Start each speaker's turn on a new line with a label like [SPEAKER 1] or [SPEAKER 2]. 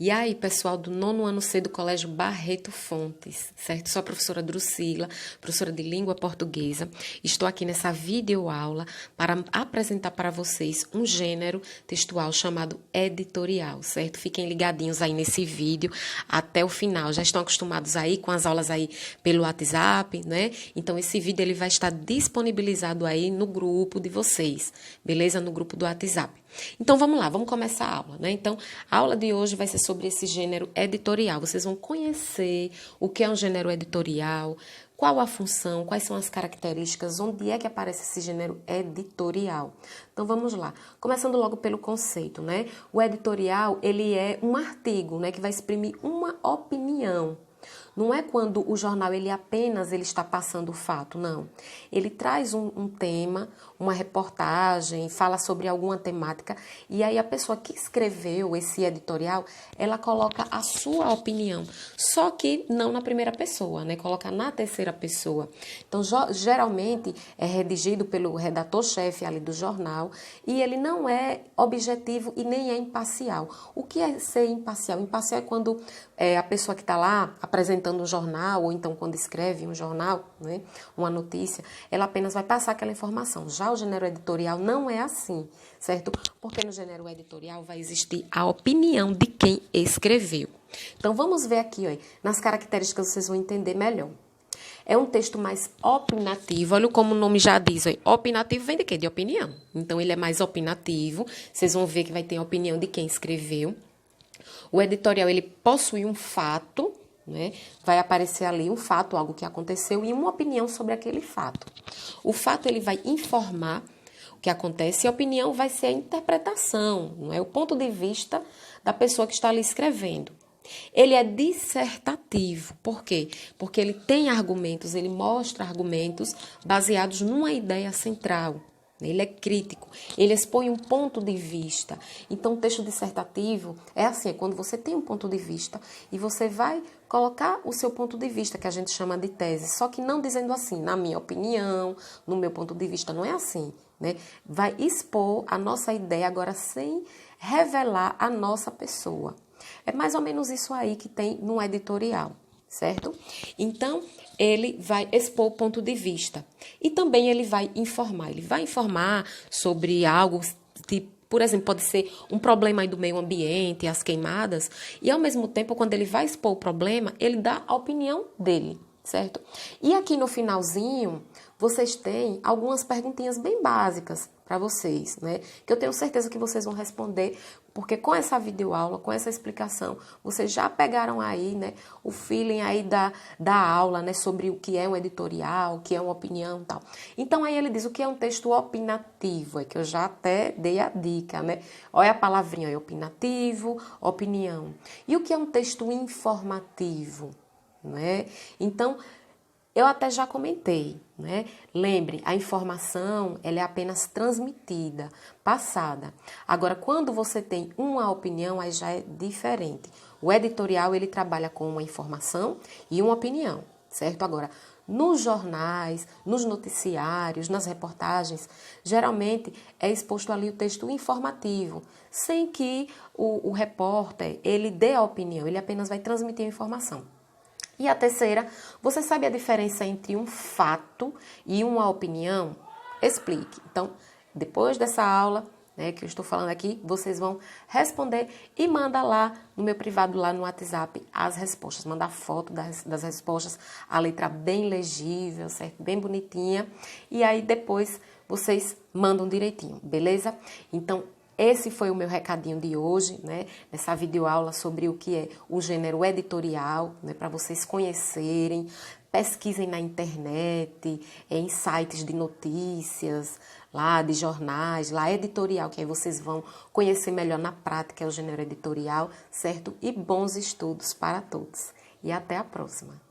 [SPEAKER 1] E aí, pessoal do 9º ano C do Colégio Barreto Fontes, certo? Sou a professora Drusila, professora de língua portuguesa. Estou aqui nessa videoaula para apresentar para vocês um gênero textual chamado editorial, certo? Fiquem ligadinhos aí nesse vídeo até o final. Já estão acostumados aí com as aulas aí pelo WhatsApp, né? Então, esse vídeo ele vai estar disponibilizado aí no grupo de vocês, beleza? No grupo do WhatsApp. Então, vamos lá, vamos começar a aula, né? Então, a aula de hoje vai ser sobre esse gênero editorial. Vocês vão conhecer o que é um gênero editorial, qual a função, quais são as características, onde é que aparece esse gênero editorial. Então, vamos lá. Começando logo pelo conceito, né? O editorial, ele é um artigo, né, que vai exprimir uma opinião. Não é quando o jornal ele está passando o fato, não. Ele traz um tema, uma reportagem, fala sobre alguma temática e aí a pessoa que escreveu esse editorial, ela coloca a sua opinião, só que não na primeira pessoa, né? Coloca na terceira pessoa. Então, geralmente é redigido pelo redator-chefe ali do jornal e ele não é objetivo e nem é imparcial. O que é ser imparcial? Imparcial é quando a pessoa que está lá apresentando um jornal, ou então quando escreve um jornal, né, uma notícia, ela apenas vai passar aquela informação. Já o gênero editorial não é assim, certo? Porque no gênero editorial vai existir a opinião de quem escreveu. Então, vamos ver aqui, ó, nas características vocês vão entender melhor. É um texto mais opinativo, olha como o nome já diz, ó, opinativo vem de quê? De opinião. Então, ele é mais opinativo, vocês vão ver que vai ter a opinião de quem escreveu. O editorial, ele possui um fato, né? Vai aparecer ali um fato, algo que aconteceu e uma opinião sobre aquele fato. O fato, ele vai informar o que acontece e a opinião vai ser a interpretação, não é? O ponto de vista da pessoa que está ali escrevendo. Ele é dissertativo, por quê? Porque ele tem argumentos, ele mostra argumentos baseados numa ideia central. Ele é crítico, ele expõe um ponto de vista. Então, o texto dissertativo é assim, é quando você tem um ponto de vista e você vai colocar o seu ponto de vista, que a gente chama de tese, só que não dizendo assim, na minha opinião, no meu ponto de vista, não é assim, né? Vai expor a nossa ideia agora sem revelar a nossa pessoa. É mais ou menos isso aí que tem no editorial, certo? Então, ele vai expor o ponto de vista e também ele vai informar sobre algo, tipo, por exemplo, pode ser um problema aí do meio ambiente, as queimadas, e ao mesmo tempo, quando ele vai expor o problema, ele dá a opinião dele, certo? E aqui no finalzinho, vocês têm algumas perguntinhas bem básicas para vocês, né? Que eu tenho certeza que vocês vão responder, porque com essa videoaula, com essa explicação, vocês já pegaram aí, né, o feeling aí da aula, né, sobre o que é um editorial, o que é uma opinião e tal. Então, aí ele diz o que é um texto opinativo, é que eu já até dei a dica, né? Olha a palavrinha aí, opinativo, opinião. E o que é um texto informativo, né? Então, eu até já comentei, né? Lembre, a informação ela é apenas transmitida, passada. Agora, quando você tem uma opinião, aí já é diferente. O editorial, ele trabalha com uma informação e uma opinião, certo? Agora, nos jornais, nos noticiários, nas reportagens, geralmente é exposto ali o texto informativo, sem que o repórter, ele dê a opinião, ele apenas vai transmitir a informação. E a terceira, você sabe a diferença entre um fato e uma opinião? Explique. Então, depois dessa aula, né, que eu estou falando aqui, vocês vão responder e manda lá no meu privado, lá no WhatsApp, as respostas. Manda a foto das respostas, a letra bem legível, certo? Bem bonitinha. E aí depois vocês mandam direitinho, beleza? Então, esse foi o meu recadinho de hoje, né? Nessa videoaula sobre o que é o gênero editorial, né? Para vocês conhecerem, pesquisem na internet, em sites de notícias, lá de jornais, lá editorial, que aí vocês vão conhecer melhor na prática o gênero editorial, certo? E bons estudos para todos. E até a próxima!